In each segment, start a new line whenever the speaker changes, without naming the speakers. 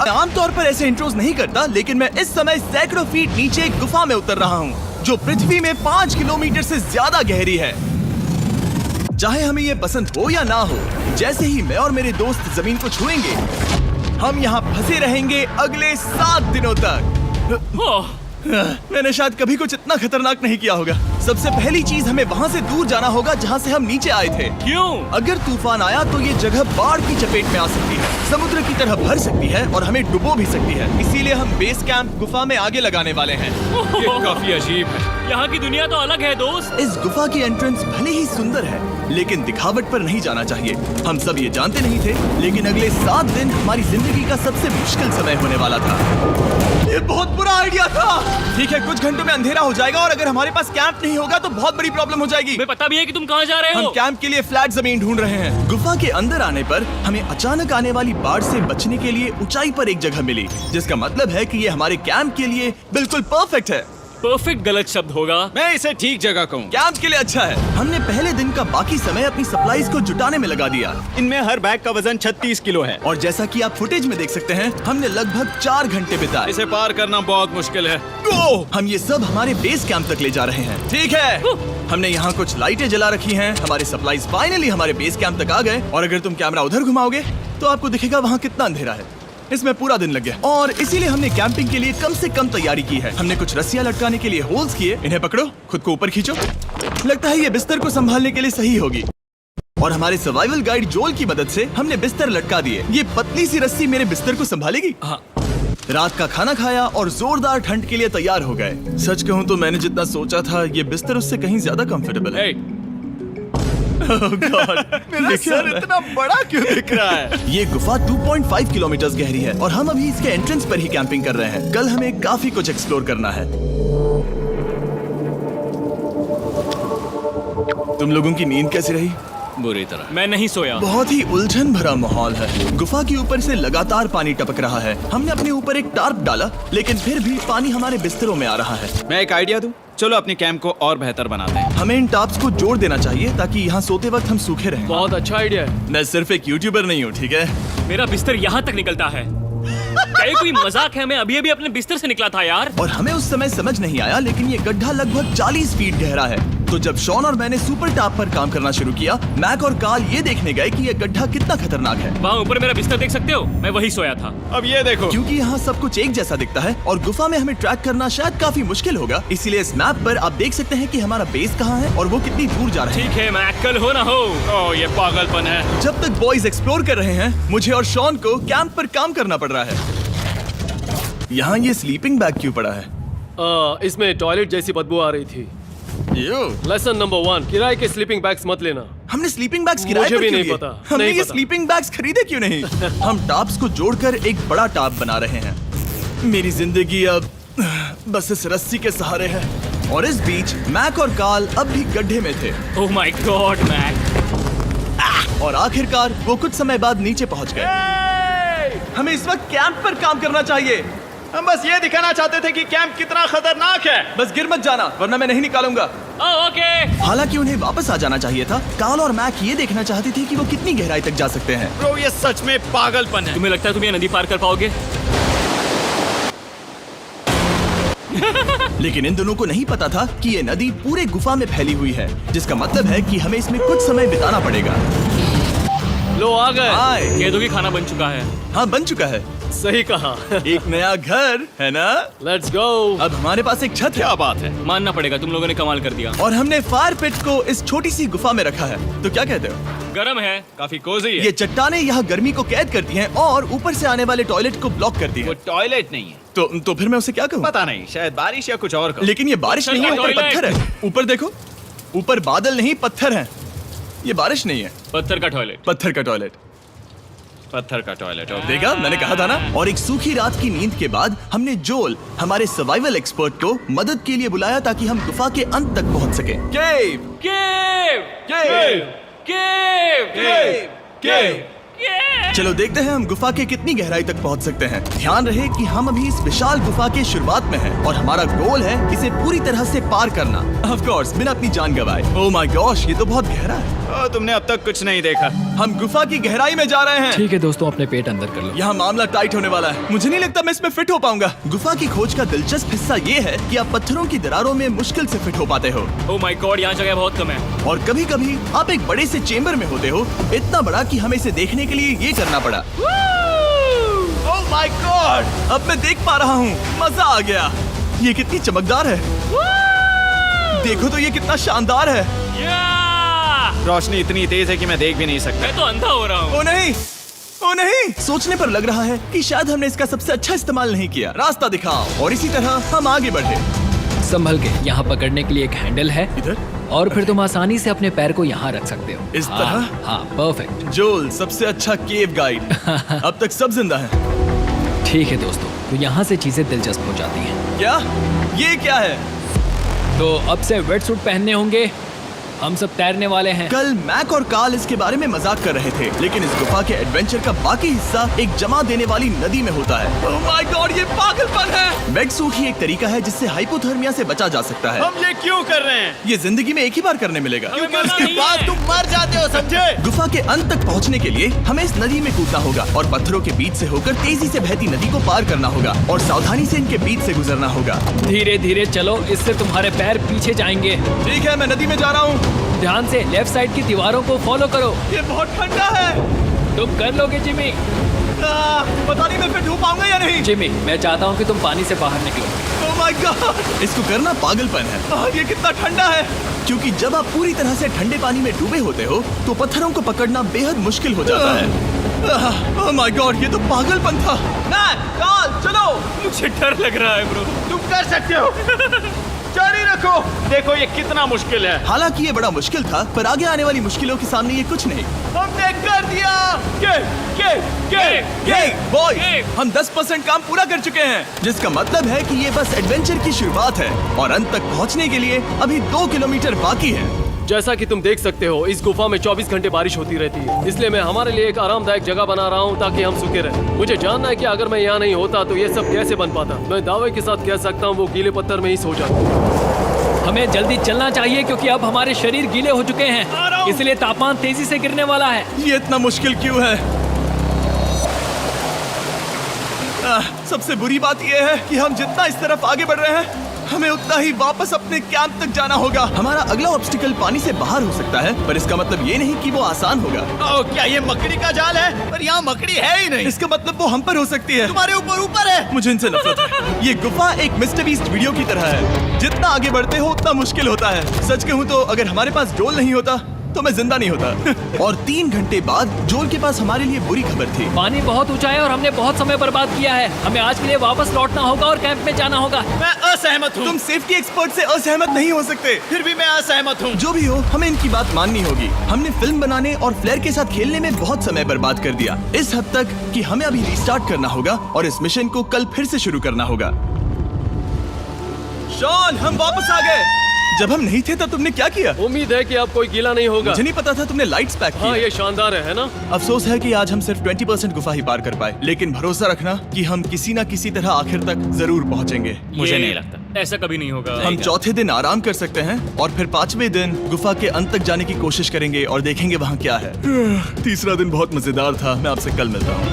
आमतौर पर ऐसे इंट्रोज नहीं करता, लेकिन मैं इस समय सैकड़ों फीट नीचे एक गुफा में उतर रहा हूँ जो पृथ्वी में 5 किलोमीटर से ज्यादा गहरी है। चाहे हमें ये पसंद हो या ना हो, जैसे ही मैं और मेरे दोस्त जमीन को छुएंगे, हम यहाँ फंसे रहेंगे अगले 7 दिनों तक। मैंने शायद कभी कुछ इतना खतरनाक नहीं किया होगा। सबसे पहली चीज, हमें वहाँ से दूर जाना होगा जहाँ से हम नीचे आए थे।
क्यों?
अगर तूफान आया तो ये जगह बाढ़ की चपेट में आ सकती है, समुद्र की तरह भर सकती है और हमें डुबो भी सकती है। इसीलिए हम बेस कैंप गुफा में आगे लगाने वाले हैं।
ये काफी अजीब है। यहाँ की दुनिया तो अलग है दोस्त।
इस गुफा की एंट्रेंस भले ही सुंदर है, लेकिन दिखावट पर नहीं जाना चाहिए। हम सब ये जानते नहीं थे, लेकिन अगले 7 दिन हमारी जिंदगी का सबसे मुश्किल समय होने वाला था। ये बहुत बुरा आइडिया था। ठीक है, कुछ घंटों में अंधेरा हो जाएगा और अगर हमारे पास कैंप नहीं होगा तो बहुत बड़ी प्रॉब्लम हो जाएगी।
तुम्हें पता भी है कि तुम कहाँ जा रहे हो?
हम कैंप के लिए फ्लैट जमीन ढूंढ रहे हैं। गुफा के अंदर आने पर हमें अचानक आने वाली बाढ़ से बचने के लिए ऊंचाई पर एक जगह मिली, जिसका मतलब है कि ये हमारे कैंप के लिए बिल्कुल परफेक्ट है।
परफेक्ट गलत शब्द होगा।
मैं इसे ठीक जगह कहूँ।
कैंप के लिए अच्छा है। हमने पहले दिन का बाकी समय अपनी सप्लाईज को जुटाने में लगा दिया।
इनमें हर बैग का वजन 36 किलो है।
और जैसा कि आप फुटेज में देख सकते हैं, हमने लगभग 4 घंटे बिताए।
इसे पार करना बहुत मुश्किल है।
हम ये सब हमारे बेस कैंप तक ले जा रहे हैं। ठीक है, हमने यहाँ कुछ लाइटें जला रखी हैं। हमारे सप्लाईज फाइनली हमारे बेस कैंप तक आ गए। और अगर तुम कैमरा उधर घुमाओगे तो आपको दिखेगा वहाँ कितना अंधेरा है। इसमें पूरा दिन लग गया और इसीलिए हमने कैंपिंग के लिए कम से कम तैयारी की है। हमने कुछ रस्सियां लटकाने के लिए होल्स किए। इन्हें पकड़ो, खुद को ऊपर खींचो। लगता है ये बिस्तर को संभालने के लिए सही होगी। और हमारे सर्वाइवल गाइड जोल की मदद से हमने बिस्तर लटका दिए। ये पतली सी रस्सी मेरे बिस्तर को संभालेगी।
हाँ।
रात का खाना खाया और जोरदार ठंड के लिए तैयार हो गए। सच कहूँ तो मैंने जितना सोचा था, ये बिस्तर उससे कहीं ज्यादा कंफर्टेबल है। Oh God, मेरा सर इतना बड़ा क्यों दिख रहा है? ये गुफा 2.5 किलोमीटर गहरी है और हम अभी इसके एंट्रेंस पर ही कैंपिंग कर रहे हैं। कल हमें काफी कुछ एक्सप्लोर करना है। तुम लोगों की नींद कैसी रही?
बुरी तरह।
मैं नहीं सोया।
बहुत ही उलझन भरा माहौल है। गुफा के ऊपर से लगातार पानी टपक रहा है। हमने अपने ऊपर एक टार्प डाला, लेकिन फिर भी पानी हमारे बिस्तरों में आ रहा है।
मैं एक आइडिया दूं? चलो अपने कैंप को और बेहतर बनाते हैं।
हमें इन टार्प्स को जोड़ देना चाहिए ताकि यहाँ सोते वक्त हम सूखे रहें।
बहुत अच्छा आइडिया है।
मैं सिर्फ एक यूट्यूबर नहीं हूँ, ठीक है?
मेरा बिस्तर यहाँ तक निकलता है। क्या ये कोई मजाक है? मैं अभी अभी अपने बिस्तर से निकला था यार।
और हमें उस समय समझ नहीं आया, लेकिन ये गड्ढा लगभग 40 फीट गहरा है। तो जब शॉन और मैंने सुपर टाप पर काम करना शुरू किया, मैक और कार्ल ये देखने गए कि ये गड्ढा कितना खतरनाक है।
वहाँ ऊपर मेरा बिस्तर देख सकते हो? मैं वही सोया था।
अब ये देखो।
क्योंकि यहाँ सब कुछ एक जैसा दिखता है और गुफा में हमें ट्रैक करना शायद काफी मुश्किल होगा, इसीलिए इस मैप पर आप देख सकते हैं कि हमारा बेस कहाँ है और वो कितनी दूर जा रहा है।
ठीक है, मैं कल हो ना हो।
ओह, ये पागलपन है।
जब तक बॉयज एक्सप्लोर कर रहे हैं, मुझे और शॉन को कैंप पर काम करना पड़ रहा है। यहाँ ये स्लीपिंग बैग क्यों पड़ा है?
इसमें टॉयलेट जैसी बदबू आ रही थी। लेसन नंबर 1, किराए के स्लीपिंग बैग्स मत लेना।
हमने स्लीपिंग बैग्स किराए
मुझे
पर
भी
क्यों
नहीं
लिए?
पता,
हमने
नहीं
ये
पता।
स्लीपिंग बैग्स खरीदे क्यों नहीं? हम टाप्स को जोड़कर एक बड़ा टाप बना रहे हैं। मेरी जिंदगी अब बस इस रस्सी के सहारे है। और इस बीच मैक और कार्ल अब भी गड्ढे में थे।
Oh my god Mac.
और आखिरकार वो कुछ समय बाद नीचे पहुंच गए। हमें इस वक्त कैंप पर काम करना चाहिए।
हम बस ये दिखाना चाहते थे कि कैंप कितना खतरनाक है।
बस गिर मत जाना, वरना मैं नहीं निकालूंगा।
ओके।
हालांकि उन्हें वापस आ जाना चाहिए था। कार्ल और मैक ये देखना चाहते थे कि वो कितनी गहराई तक जा सकते हैं।
ब्रो, ये सच में पागलपन है।
तुम्हें लगता है तुम ये नदी पार कर पाओगे?
लेकिन इन दोनों को नहीं पता था कि ये नदी पूरे गुफा में फैली हुई है, जिसका मतलब है कि हमें इसमें कुछ समय बिताना पड़ेगा।
लो आ गए।
हाय।
कह दो कि खाना बन चुका है।
हाँ, बन चुका है।
सही कहा।
एक नया घर है ना?
Let's go.
अब हमारे पास एक छत है।
क्या बात है।
मानना पड़ेगा, तुम लोगों ने कमाल कर दिया।
और हमने फायर पिट को इस छोटी सी गुफा में रखा है। तो क्या कहते हो?
गरम है।
काफी कोजी है।
ये चट्टानें यहाँ गर्मी को कैद करती हैं और ऊपर से आने वाले टॉयलेट को ब्लॉक करती
वो
हैं।
टॉयलेट नहीं है।
तो फिर मैं उसे क्या कहूँ?
पता नहीं, शायद बारिश या कुछ और कहूं।
लेकिन ये बारिश नहीं है, ऊपर
टॉयलेट।
पत्थर है। ऊपर देखो, ऊपर बादल नहीं पत्थर है। ये बारिश नहीं है,
पत्थर का टॉयलेट।
पत्थर का टॉयलेट।
पत्थर का टॉयलेट।
देखा, मैंने कहा था ना। और एक सूखी रात की नींद के बाद हमने जोल, हमारे सर्वाइवल एक्सपर्ट को मदद के लिए बुलाया ताकि हम गुफा के अंत तक पहुंच सके। केव,
केव,
केव,
केव,
केव, केव।
केव।
चलो देखते हैं हम गुफा के कितनी गहराई तक पहुंच सकते हैं। ध्यान रहे कि हम अभी इस विशाल गुफा के शुरुआत में हैं और हमारा गोल है इसे पूरी तरह से पार करना। ऑफ कोर्स, बिना अपनी जान गंवाए। ओह माय गॉश, ये तो बहुत गहरा है।
तुमने अब तक कुछ नहीं देखा।
हम गुफा की गहराई में जा रहे हैं।
ठीक है दोस्तों, अपने पेट अंदर कर लो।
यहाँ मामला टाइट होने वाला है। मुझे नहीं लगता मैं इसमें फिट हो पाऊंगा। गुफा की खोज का दिलचस्प हिस्सा ये है कि आप पत्थरों की दरारों में मुश्किल से फिट हो पाते हो,
ओह माय गॉड, यहाँ जगह बहुत कम है।
और कभी कभी आप एक बड़े से चेम्बर में होते हो, इतना बड़ा कि हमें इसे देखने के लिए ये करना पड़ा।
ओह माय गॉड!
अब मैं देख पा रहा हूँ, मजा आ गया। ये कितनी चमकदार है, देखो तो ये कितना शानदार है।
रोशनी इतनी तेज है कि मैं देख भी नहीं सकता।
मैं तो अंधा हो रहा हूँ।
ओ नहीं, ओ नहीं, सोचने पर लग रहा है कि शायद हमने इसका सबसे अच्छा इस्तेमाल नहीं किया। रास्ता दिखाओ। और इसी तरह हम आगे बढ़े।
संभल के, यहाँ पकड़ने के लिए एक हैंडल है
इधर
और फिर तुम आसानी से अपने पैर को यहाँ रख सकते हो।
इस
हाँ,
तरह?
हाँ, परफेक्ट।
जोल सबसे अच्छा केव गाइड। अब तक सब जिंदा हैं।
ठीक है दोस्तों, तो यहाँ से चीजें दिलचस्प हो जाती हैं।
क्या? ये क्या है?
तो अब से वेट सूट पहनने होंगे, हम सब तैरने वाले हैं।
कल मैक और कार्ल इसके बारे में मजाक कर रहे थे, लेकिन इस गुफा के एडवेंचर का बाकी हिस्सा एक जमा देने वाली नदी में होता है। ओह माय गॉड, ये पागलपन है। वेट सूट ही एक तरीका है जिससे हाइपोथर्मिया से बचा जा सकता है।
हम ये क्यों कर रहे हैं?
ये जिंदगी में एक ही बार करने मिलेगा,
क्योंकि उसके बाद तुम मर जाते हो, समझे?
गुफा के अंत तक पहुंचने के लिए हमें इस नदी में कूदना होगा और पत्थरों के बीच से होकर तेजी से बहती नदी को पार करना होगा और सावधानी से इनके बीच से गुजरना होगा।
धीरे धीरे चलो, इससे तुम्हारे पैर पीछे जाएंगे।
ठीक है, मैं नदी में जा रहा हूँ।
ध्यान से लेफ्ट साइड की दीवारों को फॉलो करो।
ये बहुत ठंडा है।
तुम कर लोगे जिमी।
पता नहीं मैं फिट हो पाऊंगा या नहीं।
जिमी, मैं चाहता हूँ कि तुम पानी से बाहर निकलो।
ओह माय गॉड, इसको करना पागलपन है। ये कितना ठंडा है। क्योंकि जब आप पूरी तरह से ठंडे पानी में डूबे होते हो तो पत्थरों को पकड़ना बेहद मुश्किल हो जाता है। ओह माय गॉड, ये तो पागलपन था। चलो।
मुझे डर लग रहा है ब्रो।
तुम कर सकते हो। जारी रखो। देखो ये कितना मुश्किल है।
हालांकि ये बड़ा मुश्किल था, पर आगे आने वाली मुश्किलों के सामने ये कुछ नहीं।
हमने कर दिया।
बॉय, हम 10% काम पूरा कर चुके हैं, जिसका मतलब है कि ये बस एडवेंचर की शुरुआत है और अंत तक पहुंचने के लिए अभी 2 किलोमीटर बाकी है।
जैसा कि तुम देख सकते हो, इस गुफा में 24 घंटे बारिश होती रहती है, इसलिए मैं हमारे लिए एक आरामदायक जगह बना रहा हूँ ताकि हम सूखे रहें। मुझे जानना है कि अगर मैं यहाँ नहीं होता तो ये सब कैसे बन पाता। मैं दावे के साथ कह सकता हूँ वो गीले पत्थर में ही सो जाता।
हमें जल्दी चलना चाहिए क्योंकि अब हमारे शरीर गीले हो चुके हैं, इसलिए तापमान तेजी से गिरने वाला है।
ये इतना मुश्किल क्यों है? सबसे बुरी बात यह है कि हम जितना इस तरफ आगे बढ़ रहे हैं, हमें उतना ही वापस अपने कैंप तक जाना होगा। हमारा अगला ऑब्स्टिकल पानी से बाहर हो सकता है, पर इसका मतलब ये नहीं कि वो आसान होगा।
क्या ये मकड़ी का जाल है? पर यहाँ मकड़ी है ही नहीं।
इसका मतलब वो हम पर हो सकती है।
तुम्हारे ऊपर है।
मुझे इनसे नफरत है। ये गुफा एक मिस्टर बीस्ट वीडियो की तरह है, जितना आगे बढ़ते हो उतना मुश्किल होता है। सच कहूँ तो अगर हमारे पास जोल नहीं होता तो मैं जिंदा नहीं होता। और 3 घंटे बाद जोल के पास हमारे लिए बुरी खबर थी।
पानी बहुत ऊंचा है और हमने बहुत समय बर्बाद किया है। हमें आज के लिए वापस लौटना होगा और कैंप में जाना होगा।
मैं असहमत हूँ।
तुम सेफ्टी एक्सपर्ट से असहमत नहीं हो सकते।
फिर भी मैं असहमत हूँ।
जो भी हो, हमें इनकी बात माननी होगी। हमने फिल्म बनाने और फ्लेयर के साथ खेलने में बहुत समय बर्बाद कर दिया, इस हद तक कि हमें अभी रिस्टार्ट करना होगा और इस मिशन को कल फिर से शुरू करना होगा। शॉन, हम वापस आ गए। जब हम नहीं थे तब तुमने क्या किया?
उम्मीद है कि अब कोई गीला नहीं होगा।
मुझे नहीं पता था तुमने लाइट्स पैक
हाँ,
की।
ये शानदार है ना?
अफसोस है कि आज हम सिर्फ 20% गुफा ही पार कर पाए, लेकिन भरोसा रखना कि हम किसी न किसी तरह आखिर तक जरूर पहुंचेंगे।
मुझे नहीं लगता
ऐसा कभी नहीं होगा।
हम चौथे दिन आराम कर सकते हैं और फिर 5वें दिन गुफा के अंत तक जाने की कोशिश करेंगे और देखेंगे वहाँ क्या है। तीसरा दिन बहुत मजेदार था। मैं आपसे कल मिलता हूँ।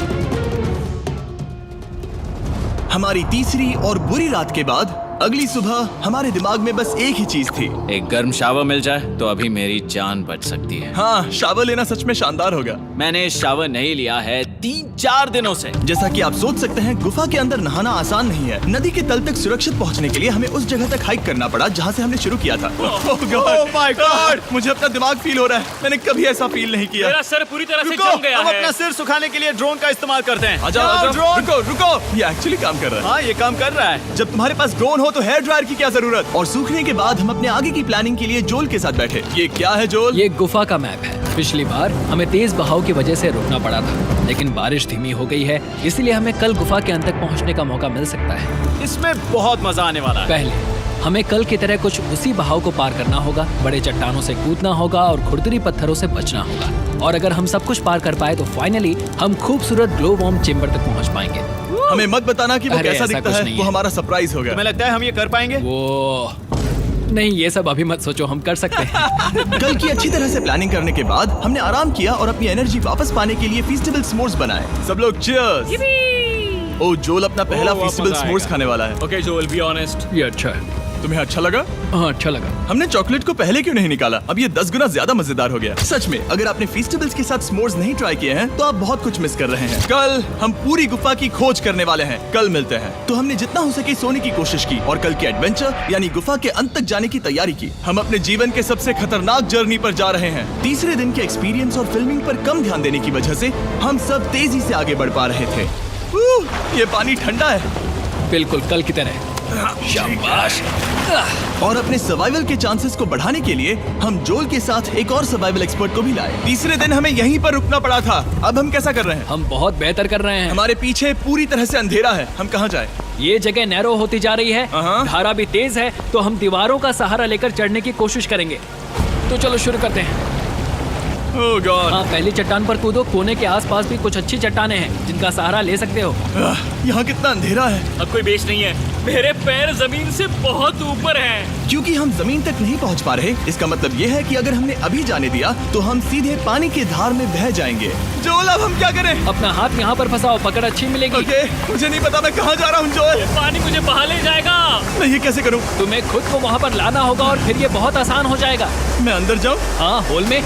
हमारी तीसरी और बुरी रात के बाद अगली सुबह हमारे दिमाग में बस एक ही चीज थी।
एक गर्म शावर मिल जाए तो अभी मेरी जान बच सकती है।
हाँ, शावर लेना सच में शानदार होगा।
मैंने शावर नहीं लिया है 3-4 दिनों से।
जैसा कि आप सोच सकते हैं, गुफा के अंदर नहाना आसान नहीं है। नदी के तल तक सुरक्षित पहुंचने के लिए हमें उस जगह तक हाइक करना पड़ा जहां से हमने शुरू किया था।
Oh my God!
मुझे अपना दिमाग फील हो रहा है। मैंने कभी ऐसा फील नहीं किया।
मेरा सर पूरी तरह से
रुको,
जम गया
हम
है।
अपना सिर सुखाने के लिए ड्रोन का इस्तेमाल करते हैं।
आजाओ,
ड्रोन।
रुको। ये एक्चुअली काम कर रहा है।
हाँ, ये काम कर रहा है।
जब तुम्हारे पास ड्रोन हो तो हेयर ड्रायर की क्या जरूरत। और सूखने के बाद हम अपने आगे की प्लानिंग के लिए जोल के साथ बैठे। ये क्या है जोल?
ये गुफा का मैप है। पिछली बार हमें तेज बहाव की वजह से रुकना पड़ा था, लेकिन बारिश धीमी हो गई है, इसलिए हमें कल गुफा के अंत तक पहुंचने का मौका मिल सकता है।
इसमें बहुत मजा आने वाला है।
पहले हमें कल की तरह कुछ उसी बहाव को पार करना होगा, बड़े चट्टानों से कूदना होगा और खुरदरी पत्थरों से बचना होगा। और अगर हम सब कुछ पार कर पाए तो फाइनली हम खूबसूरत ग्लो वार्म चेम्बर तक पहुंच पाएंगे।
हमें मत बताना कि वो
अरे,
कैसा
ऐसा
दिखता
कुछ
है।
नहीं
वो
है।
हमारा सरप्राइज होगा।
तुम्हें लगता है हम ये कर पाएंगे?
वो नहीं, ये सब अभी मत सोचो, हम कर सकते हैं।
कल की अच्छी तरह से प्लानिंग करने के बाद हमने आराम किया और अपनी एनर्जी वापस पाने के लिए फीस्टेबल स्मोर्स बनाए। सब लोग चीयर्स। ओ, जोल अपना पहला
बहुत
फीस्टेबल
मजा
स्मोर्स
आएगा।
खाने वाला है।
Okay Joel, be honest.
ये अच्छा है।
तुम्हें अच्छा लगा?
हाँ, अच्छा लगा।
हमने चॉकलेट को पहले क्यों नहीं निकाला? अब ये 10 गुना ज्यादा मजेदार हो गया। सच में, अगर आपने फीस्टेबल्स के साथ स्मोर्स नहीं ट्राई किए हैं तो आप बहुत कुछ मिस कर रहे हैं। कल हम पूरी गुफा की खोज करने वाले हैं। कल मिलते हैं। तो हमने जितना हो सके सोने की कोशिश की और कल के एडवेंचर यानी गुफा के अंत तक जाने की तैयारी की। हम अपने जीवन के सबसे खतरनाक जर्नी पर जा रहे हैं। तीसरे दिन के एक्सपीरियंस और फिल्मिंग पर कम ध्यान देने की वजह से हम सब तेजी से आगे बढ़ पा रहे थे। ये पानी ठंडा है।
बिल्कुल कल की तरह। शाबाश।
और अपने सर्वाइवल के चांसेस को बढ़ाने के लिए हम जोल के साथ एक और सर्वाइवल एक्सपर्ट को भी लाए। तीसरे दिन हमें यहीं पर रुकना पड़ा था। अब हम कैसा कर रहे हैं?
हम बहुत बेहतर कर रहे हैं।
हमारे पीछे पूरी तरह से अंधेरा है। हम कहाँ जाए?
ये जगह नैरो होती जा रही है,
हाँ।
धारा भी तेज है, तो हम दीवारों का सहारा लेकर चढ़ने की कोशिश करेंगे। तो चलो शुरू करते हैं।
ओह गॉड।
हाँ, पहली चट्टान पर कूदो। कोने के आसपास भी कुछ अच्छी चट्टानें हैं जिनका सहारा ले सकते हो।
यहाँ कितना अंधेरा है।
अब कोई बेस नहीं है। मेरे पैर जमीन से बहुत ऊपर हैं।
क्योंकि हम जमीन तक नहीं पहुँच पा रहे, इसका मतलब ये है कि अगर हमने अभी जाने दिया तो हम सीधे पानी की धार में बह जाएंगे। जोल, अब हम क्या करें?
अपना हाथ यहाँ पर फंसाओ, पकड़ अच्छी मिलेगी।
ओके, मुझे नहीं पता मैं कहाँ जा रहा हूँ जोल।
पानी मुझे बहा ले जाएगा।
मैं ये कैसे करूँ?
तुम्हें खुद को वहाँ पर लाना होगा और फिर ये बहुत आसान हो जाएगा।
मैं अंदर जाऊँ?
हाँ, होल में।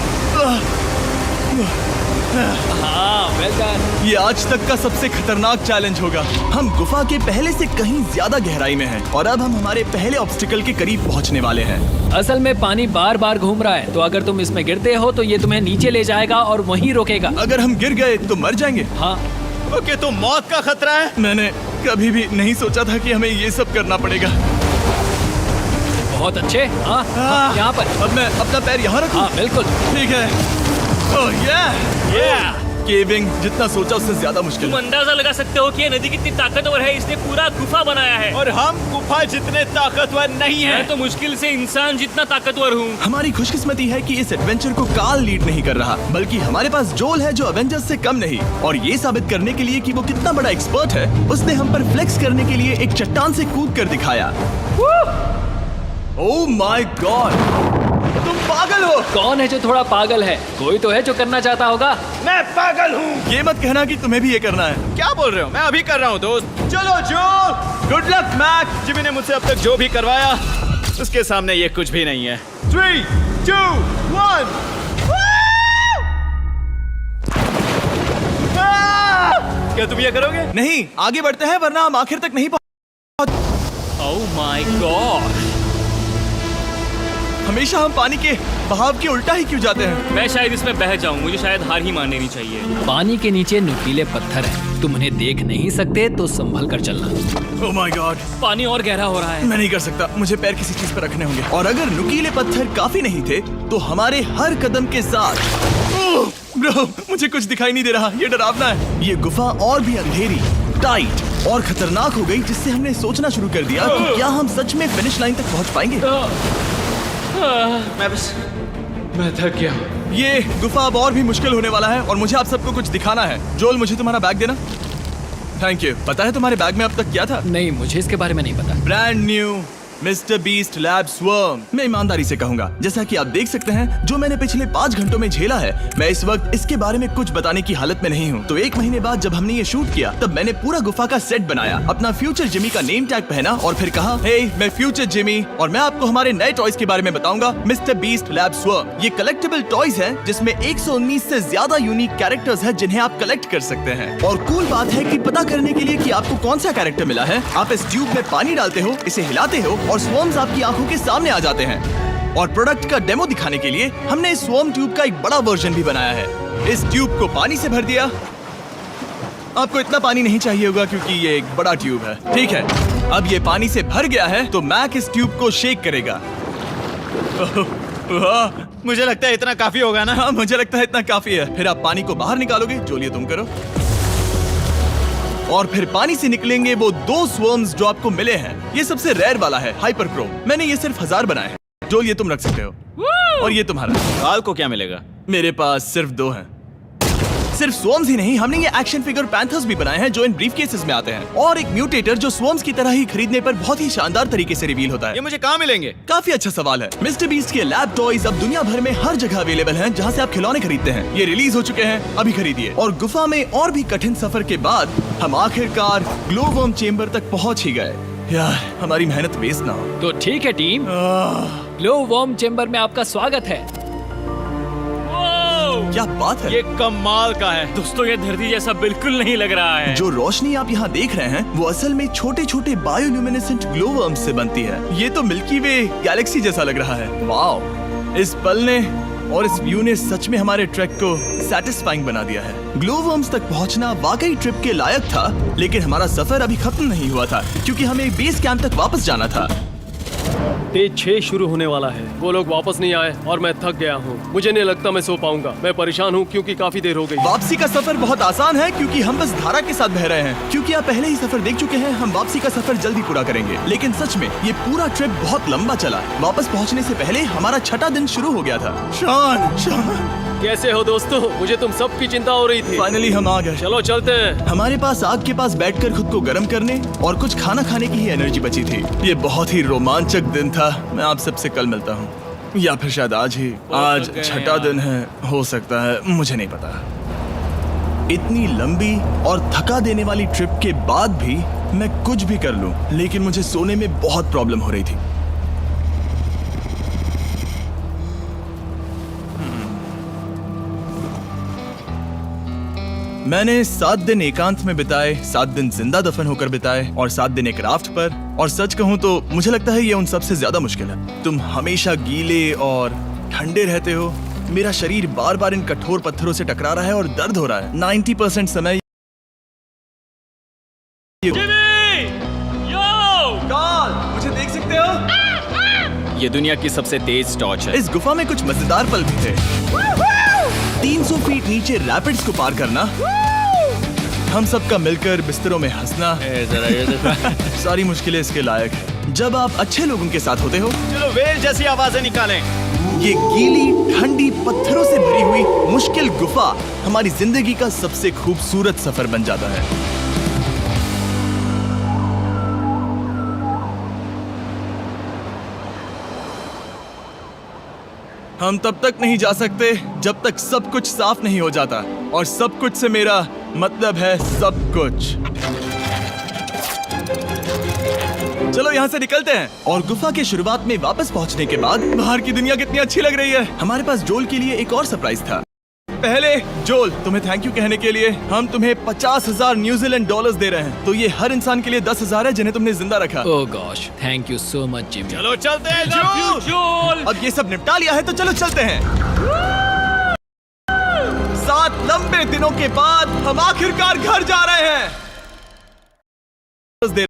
हाँ, वेल डन।
ये आज तक का सबसे खतरनाक चैलेंज होगा। हम गुफा के पहले से कहीं ज्यादा गहराई में हैं और अब हम हमारे पहले ऑब्स्टिकल के करीब पहुंचने वाले हैं।
असल में पानी बार बार घूम रहा है, तो अगर तुम इसमें गिरते हो तो ये तुम्हें नीचे ले जाएगा और वहीं रोकेगा।
अगर हम गिर गए तो मर जाएंगे।
हाँ,
ओके, तो मौत का खतरा है।
मैंने कभी भी नहीं सोचा था कि हमें ये सब करना पड़ेगा।
बहुत अच्छे। हाँ, हाँ, यहाँ पर।
अब मैं अपना पैर यहाँ रखूं?
हाँ, बिल्कुल।
ठीक है। ओह केविंग जितना सोचा उससे ज्यादा मुश्किल
तुम
है।
अंदाजा लगा सकते हो कि ये नदी कितनी ताकतवर है। इसने पूरा गुफा बनाया है।
और हम गुफा जितने ताकतवर नहीं
मैं
हैं।
तो मुश्किल से इंसान जितना ताकतवर हूँ।
हमारी खुशकिस्मती है कि इस एडवेंचर को काल लीड नहीं कर रहा, बल्कि हमारे पास जोल है जो अवेंजर्स से कम नहीं। और ये साबित करने के लिए कि वो कितना बड़ा एक्सपर्ट है, उसने हम पर फ्लेक्स करने के लिए एक चट्टान से कूद कर दिखाया। ओह माय गॉड, तुम पागल हो।
कौन है जो थोड़ा पागल है? कोई तो है जो करना चाहता होगा।
मैं पागल हूँ।
ये मत कहना कि तुम्हें भी ये करना है।
क्या बोल रहे हो? मैं अभी कर रहा हूँ दोस्त। चलो जो, गुड लक मैक। जिमी ने मुझसे अब तक जो भी करवाया उसके सामने ये कुछ भी नहीं है। 3, 2, 1। क्या तुम ये करोगे?
नहीं, आगे बढ़ते हैं वरना हम आखिर तक नहीं पहुंच।
ओह माय गॉड।
हमेशा हम पानी के बहाव के उल्टा ही क्यों जाते हैं?
मैं शायद इसमें बह जाऊं। मुझे शायद हार ही मान लेनी चाहिए।
पानी के नीचे नुकीले पत्थर हैं। तुम उन्हें देख नहीं सकते तो संभल कर चलना।
ओह माय गॉड,
पानी और गहरा हो रहा है।
मैं नहीं कर सकता। मुझे पैर किसी चीज पर रखने होंगे। और अगर नुकीले पत्थर काफी नहीं थे तो हमारे हर कदम के साथ ओह ब्रो, मुझे कुछ दिखाई नहीं दे रहा। ये डरावना है। ये गुफा और भी अंधेरी, टाइट और खतरनाक हो गई, जिससे हमने सोचना शुरू कर दिया कि क्या हम सच में फिनिश लाइन तक पहुंच पाएंगे।
मैं थक गया।
ये गुफा अब और भी मुश्किल होने वाला है और मुझे आप सबको कुछ दिखाना है। जोल, मुझे तुम्हारा बैग देना। Thank you. पता है तुम्हारे बैग में अब तक क्या था?
नहीं, मुझे इसके बारे में नहीं पता।
Brand new mister beast lab swarm. मैं ईमानदारी से कहूंगा, जैसा कि आप देख सकते हैं, जो मैंने पिछले 5 घंटों में झेला है, मैं इस वक्त इसके बारे में कुछ बताने की हालत में नहीं हूँ। तो 1 महीने बाद जब हमने ये शूट किया, तब मैंने पूरा गुफा का सेट बनाया, अपना फ्यूचर जिमी का नेम टैग पहना और फिर कहा, हे मैं फ्यूचर जिमी और मैं आपको हमारे नए टॉयज के बारे में बताऊंगा, मिस्टर बीस्ट लैब स्वर्म। ये कलेक्टेबल टॉयज हैं जिसमें 119 से ज्यादा यूनिक कैरेक्टर्स हैं जिन्हें आप कलेक्ट कर सकते हैं। और कूल बात है कि पता करने के लिए कि आपको कौन सा कैरेक्टर मिला है, आप इस ट्यूब में पानी डालते हो, इसे हिलाते हो और स्वर्म्स आपकी आंखों के सामने आ जाते हैं। और प्रोडक्ट का डेमो दिखाने के लिए हमने इस स्वॉर्म ट्यूब का एक बड़ा वर्जन भी बनाया है। इस ट्यूब को पानी से भर दिया। आपको इतना पानी नहीं चाहिए होगा क्योंकि ये एक बड़ा ट्यूब है। ठीक है, अब ये पानी से भर गया है तो मैक इस ट्यूब को शेक करेगा।
मुझे लगता है इतना काफी होगा ना।
हाँ, मुझे लगता है इतना काफी है। फिर आप पानी को बाहर निकालोगे, जो लिए तुम करो। और फिर पानी से निकलेंगे वो 2 स्वर्म्स जो आपको मिले हैं। ये सबसे रेयर वाला है, हाइपर क्रोम। मैंने ये सिर्फ 1000 बनाए हैं। जो ये तुम रख सकते हो और ये तुम्हारा।
काल को क्या मिलेगा?
मेरे पास सिर्फ 2 हैं। सिर्फ स्वॉर्म्स ही नहीं, हमने ये एक्शन फिगर पैंथर्स भी बनाए हैं जो इन ब्रीफ केसेस में आते हैं, और एक म्यूटेटर जो स्वॉर्म्स की तरह ही खरीदने पर बहुत ही शानदार तरीके से रिवील होता
ये
है।
मुझे कहाँ मिलेंगे?
काफी अच्छा सवाल है। मिस्टर बीस्ट के लैब टॉयज अब दुनिया भर में हर जगह अवेलेबल हैं जहां से आप खिलौने खरीदते हैं। ये रिलीज हो चुके हैं, अभी खरीदिए। और गुफा में और भी कठिन सफर के बाद हम आखिरकार ग्लो वर्म चेम्बर तक पहुंच ही गए। यार, हमारी मेहनत वेस्ट ना हो।
तो ठीक है टीम, ग्लो वर्म चेम्बर में आपका स्वागत है।
क्या बात है?
ये कमाल का है।
दोस्तों ये धरती जैसा बिल्कुल नहीं लग रहा है।
जो रोशनी आप यहाँ देख रहे हैं वो असल में छोटे छोटे बायोल्यूमिनेसेंट ग्लो वर्म्स से बनती है। ये तो मिल्की वे गैलेक्सी जैसा लग रहा है। वाओ, इस पल ने और इस व्यू ने सच में हमारे ट्रैक को सैटिस्फाइंग बना दिया है। ग्लो वर्म्स तक पहुंचना वाकई ट्रिप के लायक था, लेकिन हमारा सफर अभी खत्म नहीं हुआ था क्योंकि हमें बेस कैंप तक वापस जाना था।
डे 6 शुरू होने वाला है। वो लोग वापस नहीं आए और मैं थक गया हूँ। मुझे नहीं लगता मैं सो पाऊंगा। मैं परेशान हूँ क्योंकि काफी देर हो गई।
वापसी का सफर बहुत आसान है क्योंकि हम बस धारा के साथ बह रहे हैं। क्योंकि आप पहले ही सफर देख चुके हैं, हम वापसी का सफर जल्दी पूरा करेंगे। लेकिन सच में ये पूरा ट्रिप बहुत लंबा चला। वापस पहुंचने से पहले हमारा 6वां दिन शुरू हो गया था। शान,
कैसे हो दोस्तों? मुझे तुम सबकी चिंता हो रही थी।
फाइनली हम आ गए।
चलो चलते हैं।
हमारे पास आग के पास बैठकर खुद को गर्म करने और कुछ खाना खाने की ही एनर्जी बची थी। ये बहुत ही रोमांचक दिन था। मैं आप सबसे कल मिलता हूँ, या फिर शायद आज ही। आज 6वां दिन है, हो सकता है, मुझे नहीं पता। इतनी लंबी और थका देने वाली ट्रिप के बाद भी मैं कुछ भी कर लूं, लेकिन मुझे सोने में बहुत प्रॉब्लम हो रही थी। मैंने 7 दिन एकांत में बिताए, 7 दिन जिंदा दफन होकर बिताए और 7 दिन एक राफ्ट पर। और सच कहूं तो मुझे लगता है ये उन सबसे ज्यादा मुश्किल है। तुम हमेशा गीले और ठंडे रहते हो। मेरा शरीर बार बार इन कठोर पत्थरों से टकरा रहा है और दर्द हो रहा है। 90% समय मुझे देख सकते हो?
ये दुनिया की सबसे तेज टॉर्च है।
इस गुफा में कुछ मजेदार पल भी थे। 300 फीट नीचे रैपिड्स को पार करना, हम सबका मिलकर बिस्तरों में हंसना, सारी मुश्किलें इसके लायक है जब आप अच्छे लोगों के साथ होते हो।
चलो वेल जैसी आवाजें निकालें।
ये गीली ठंडी पत्थरों से भरी हुई मुश्किल गुफा हमारी जिंदगी का सबसे खूबसूरत सफर बन जाता है। हम तब तक नहीं जा सकते जब तक सब कुछ साफ नहीं हो जाता, और सब कुछ से मेरा मतलब है सब कुछ। चलो यहाँ से निकलते हैं। और गुफा के शुरुआत में वापस पहुँचने के बाद बाहर की दुनिया कितनी अच्छी लग रही है। हमारे पास जोल के लिए एक और सरप्राइज था। पहले जोल, तुम्हें थैंक यू कहने के लिए हम तुम्हें 50,000 न्यूजीलैंड डॉलर्स दे रहे हैं। तो ये हर इंसान के लिए 10,000 है जिन्हें तुमने जिंदा रखा।
Oh gosh, thank you so much Jimmy.
चलो चलते हैं जो।
जोल,
अब ये सब निपटा लिया है तो चलो चलते हैं। 7 लंबे दिनों के बाद हम आखिरकार घर जा रहे हैं।